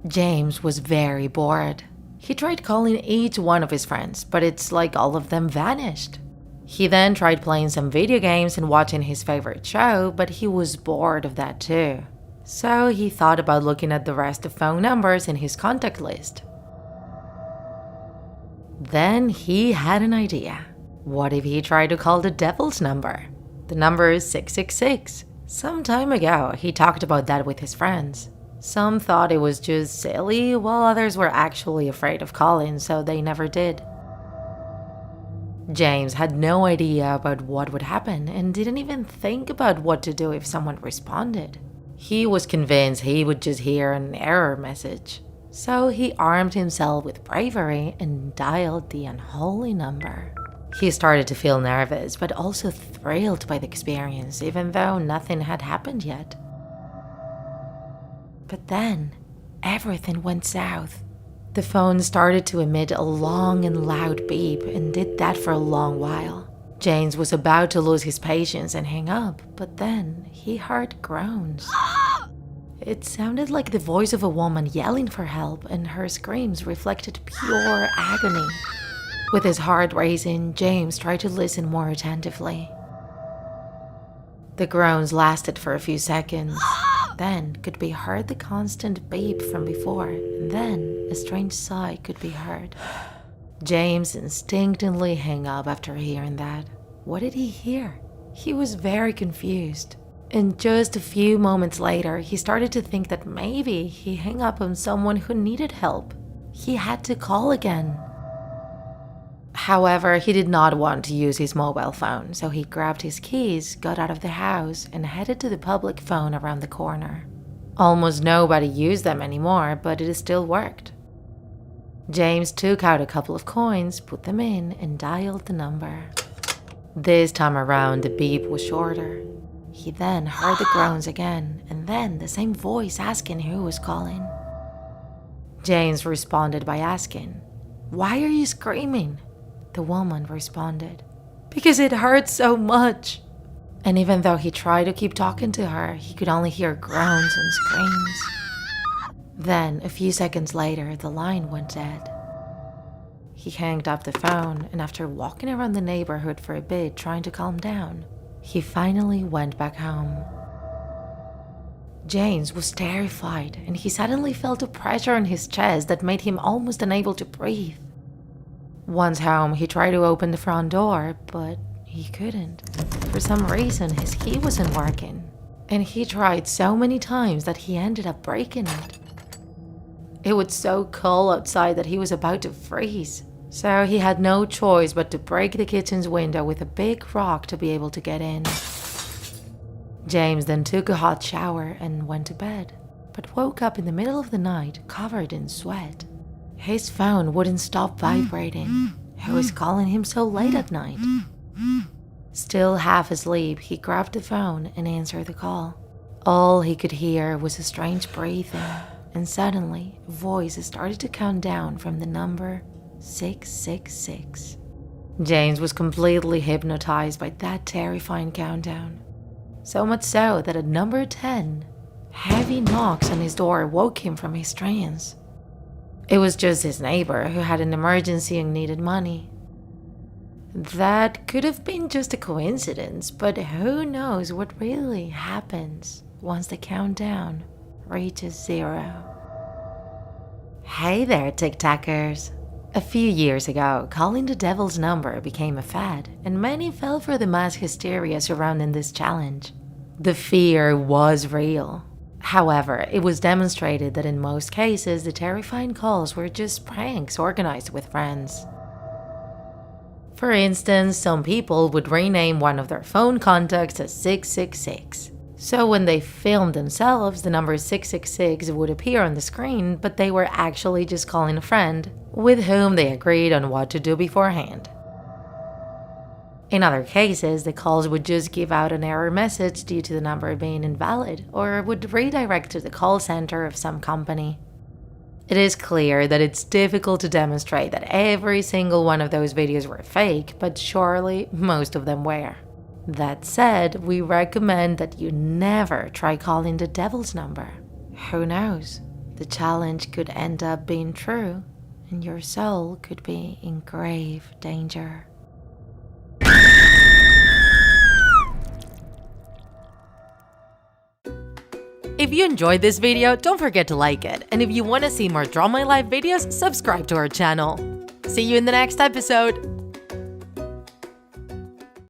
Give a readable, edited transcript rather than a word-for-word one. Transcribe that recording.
James was very bored. He tried calling each one of his friends, but it's like all of them vanished. He then tried playing some video games and watching his favorite show, but he was bored of that too. So he thought about looking at the rest of phone numbers in his contact list. Then he had an idea. What if he tried to call the devil's number? The number is 666. Some time ago, he talked about that with his friends. Some thought it was just silly, while others were actually afraid of calling, so they never did. James had no idea about what would happen and didn't even think about what to do if someone responded. He was convinced he would just hear an error message. So he armed himself with bravery and dialed the unholy number. He started to feel nervous, but also thrilled by the experience, even though nothing had happened yet. But then, everything went south. The phone started to emit a long and loud beep and did that for a long while. James was about to lose his patience and hang up, but then he heard groans. It sounded like the voice of a woman yelling for help, and her screams reflected pure agony. With his heart racing, James tried to listen more attentively. The groans lasted for a few seconds. Then could be heard the constant beep from before, and then a strange sigh could be heard. James instinctively hung up after hearing that. What did he hear? He was very confused. And just a few moments later, he started to think that maybe he hung up on someone who needed help. He had to call again. However, he did not want to use his mobile phone, so he grabbed his keys, got out of the house, and headed to the public phone around the corner. Almost nobody used them anymore, but it still worked. James took out a couple of coins, put them in, and dialed the number. This time around, the beep was shorter. He then heard the groans again, and then the same voice asking who was calling. James responded by asking, "Why are you screaming?" The woman responded, "Because it hurts so much." And even though he tried to keep talking to her, he could only hear groans and screams. Then, a few seconds later, the line went dead. He hanged up the phone, and after walking around the neighborhood for a bit trying to calm down, he finally went back home. James was terrified, and he suddenly felt a pressure on his chest that made him almost unable to breathe. Once home, he tried to open the front door, but he couldn't. For some reason, his key wasn't working, and he tried so many times that he ended up breaking it. It was so cold outside that he was about to freeze, so he had no choice but to break the kitchen's window with a big rock to be able to get in. James then took a hot shower and went to bed, but woke up in the middle of the night covered in sweat. His phone wouldn't stop vibrating. Who was calling him so late at night? Still half asleep, he grabbed the phone and answered the call. All he could hear was a strange breathing, and suddenly a voice started to count down from the number 666. James was completely hypnotized by that terrifying countdown. So much so that at number 10, heavy knocks on his door woke him from his trance. It was just his neighbor who had an emergency and needed money. That could have been just a coincidence, but who knows what really happens once the countdown reaches 0. Hey there, TikTokers! A few years ago, calling the devil's number became a fad, and many fell for the mass hysteria surrounding this challenge. The fear was real. However, it was demonstrated that in most cases, the terrifying calls were just pranks organized with friends. For instance, some people would rename one of their phone contacts as 666. So when they filmed themselves, the number 666 would appear on the screen, but they were actually just calling a friend with whom they agreed on what to do beforehand. In other cases, the calls would just give out an error message due to the number being invalid, or would redirect to the call center of some company. It is clear that it's difficult to demonstrate that every single one of those videos were fake, but surely most of them were. That said, we recommend that you never try calling the devil's number. Who knows? the challenge could end up being true, and your soul could be in grave danger. If you enjoyed this video, don't forget to like it, and if you want to see more Draw My Life videos, subscribe to our channel. See you in the next episode!